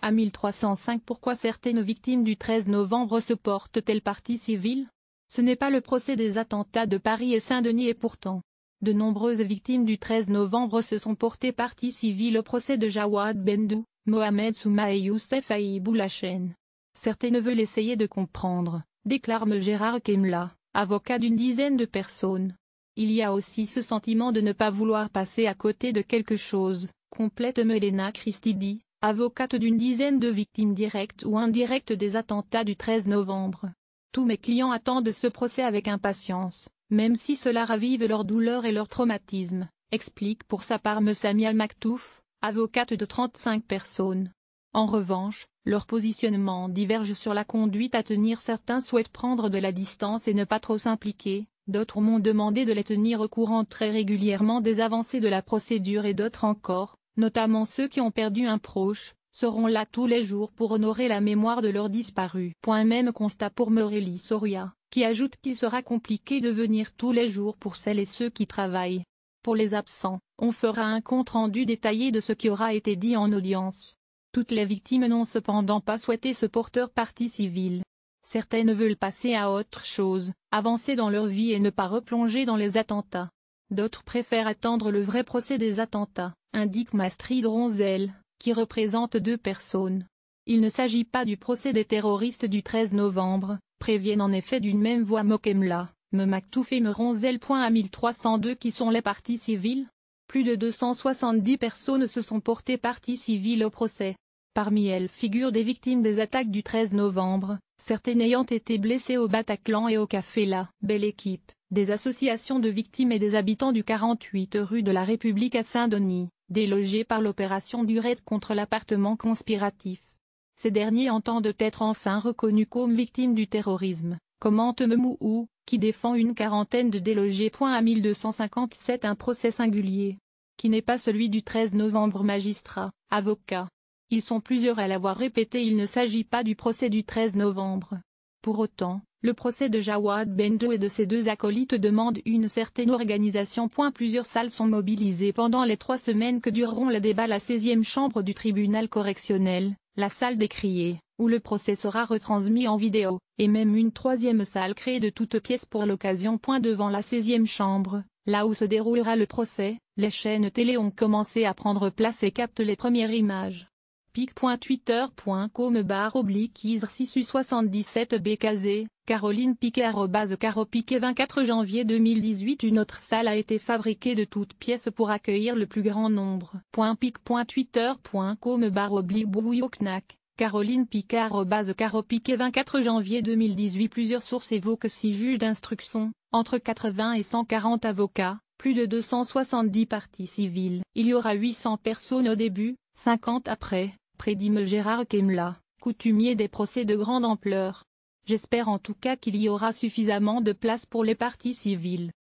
à 1305. Pourquoi certaines victimes du 13 novembre se portent-elles partie civile? Ce n'est pas le procès des attentats de Paris et Saint-Denis et pourtant, de nombreuses victimes du 13 novembre se sont portées partie civile au procès de Jawad Bendou, Mohamed Souma et Youssef Aïbou Lachen. Certaines veulent essayer de comprendre, déclare M. Gérard Kemla, avocat d'une dizaine de personnes. Il y a aussi ce sentiment de ne pas vouloir passer à côté de quelque chose, complète Melena Christidi, avocate d'une dizaine de victimes directes ou indirectes des attentats du 13 novembre. Tous mes clients attendent ce procès avec impatience, même si cela ravive leur douleur et leur traumatisme, explique pour sa part M. Samia Maktouf, avocate de 35 personnes. En revanche, leur positionnement diverge sur la conduite à tenir. Certains souhaitent prendre de la distance et ne pas trop s'impliquer, d'autres m'ont demandé de les tenir au courant très régulièrement des avancées de la procédure et d'autres encore, notamment ceux qui ont perdu un proche, seront là tous les jours pour honorer la mémoire de leurs disparus. Même constat pour Maurélie Soria, qui ajoute qu'il sera compliqué de venir tous les jours pour celles et ceux qui travaillent. Pour les absents, on fera un compte-rendu détaillé de ce qui aura été dit en audience. Toutes les victimes n'ont cependant pas souhaité se porter partie civile. Certaines veulent passer à autre chose, avancer dans leur vie et ne pas replonger dans les attentats. D'autres préfèrent attendre le vrai procès des attentats, indique Mastrid Ronzel, qui représente 2 personnes. Il ne s'agit pas du procès des terroristes du 13 novembre, préviennent en effet d'une même voix Mokemla, M. Maktouf et M. Ronzel. À 1302 qui sont les parties civiles. Plus de 270 personnes se sont portées partie civile au procès. Parmi elles figurent des victimes des attaques du 13 novembre, certaines ayant été blessées au Bataclan et au Café La Belle Équipe, des associations de victimes et des habitants du 48 rue de la République à Saint-Denis, délogés par l'opération du raid contre l'appartement conspiratif. Ces derniers entendent être enfin reconnus comme victimes du terrorisme, commente Memou, qui défend une quarantaine de délogés. À 1257 un procès singulier, qui n'est pas celui du 13 novembre. Magistrat, avocat. Ils sont plusieurs à l'avoir répété, il ne s'agit pas du procès du 13 novembre. Pour autant, le procès de Jawad Bendou et de ses 2 acolytes demande une certaine organisation. Plusieurs salles sont mobilisées pendant les 3 semaines que dureront les débats. La 16e chambre du tribunal correctionnel, la salle des criers, où le procès sera retransmis en vidéo, et même une 3e salle créée de toutes pièces pour l'occasion. Devant la 16e chambre, là où se déroulera le procès, les chaînes télé ont commencé à prendre place et captent les premières images. pic.twitter.com/isr6u77bkz, Caroline Piquet @caropiquet 24 janvier 2018. Une autre salle a été fabriquée de toutes pièces pour accueillir le plus grand nombre. pic.twitter.com/bouillocnac, Caroline Piquet @caropiquet 24 janvier 2018. Plusieurs sources évoquent 6 juges d'instruction, entre 80 et 140 avocats, plus de 270 parties civiles. Il y aura 800 personnes au début, 50 après, prédit M. Gérard Kemla, coutumier des procès de grande ampleur. J'espère en tout cas qu'il y aura suffisamment de place pour les parties civiles.